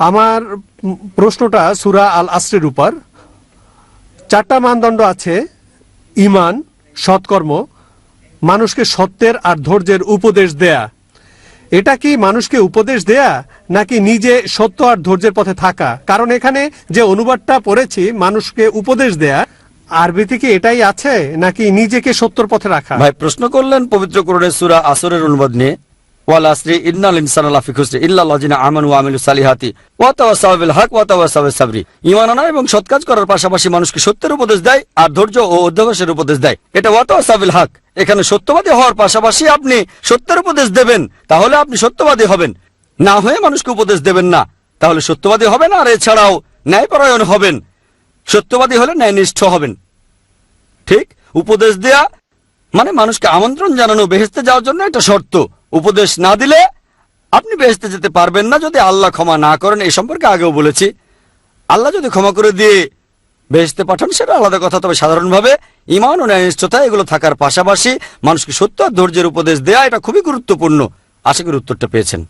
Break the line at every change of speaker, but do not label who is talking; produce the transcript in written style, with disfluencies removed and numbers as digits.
আমার প্রশ্নটা সূরা আল আসরের উপর। 4টা মানদণ্ড আছে: ঈমান, সৎকর্ম, মানুষকে সত্যের আর ধৈর্যের উপদেশ দেয়া। এটা কি মানুষকে উপদেশ দেয়া নাকি নিজে সত্য আর ধৈর্যের পথে থাকা? কারণ এখানে যে অনুবাদটা পড়েছি মানুষকে উপদেশ দেয়া, আরবিতে কি এটাই আছে নাকি নিজেকে সত্যর পথে রাখা?
ভাই প্রশ্ন করলেন পবিত্র কোরআনের সূরা আসরের অনুবাদ নিয়ে। ওয়াল আসরি ইন্নাল ইনসানা লাফি খুসর ইল্লাল্লাযিনা আমানু ওয়া আমিলুস সালিহাতি ওয়া তাওয়াসাউ বিল হক ওয়া তাওয়াসাউ বিস সাবরি। ঈমান আনা এবং সৎ কাজ করার পাশাপাশি মানুষকে সত্যের উপদেশ দেয় আর ধৈর্য ও অধ্যবসায়ের উপদেশ দেয়। এটা ওয়া তাওয়াসাউ বিল হক। এখানে সত্যবাদী হওয়ার পাশাপাশি আপনি সত্যের উপদেশ দেবেন, তাহলে আপনি সত্যবাদী হবেন। না হয়ে মানুষকে উপদেশ দেবেন না, তাহলে সত্যবাদী হবেন। আর এছাড়াও ন্যায়পরায়ণ হবেন। সত্যবাদী হলে ন্যায়নিষ্ঠ হবেন। ঠিক, উপদেশ দেয়া মানে মানুষকে আমন্ত্রণ জানানো বেহেশতে যাওয়ার জন্য একটা শর্ত। উপদেশ না দিলে আপনি বেহেশতে যেতে পারবেন না যদি আল্লাহ ক্ষমা না করেন। এই সম্পর্কে আগেও বলেছি, আল্লাহ যদি ক্ষমা করে দিয়ে বেহেশতে পাঠান সেটা আলাদা কথা। তবে সাধারণভাবে ঈমান ও ন্যায়নিষ্ঠতা এগুলো থাকার পাশাপাশি মানুষকে সত্য আর ধৈর্যের উপদেশ দেয়া এটা খুবই গুরুত্বপূর্ণ। আশা করি উত্তরটা পেয়েছেন।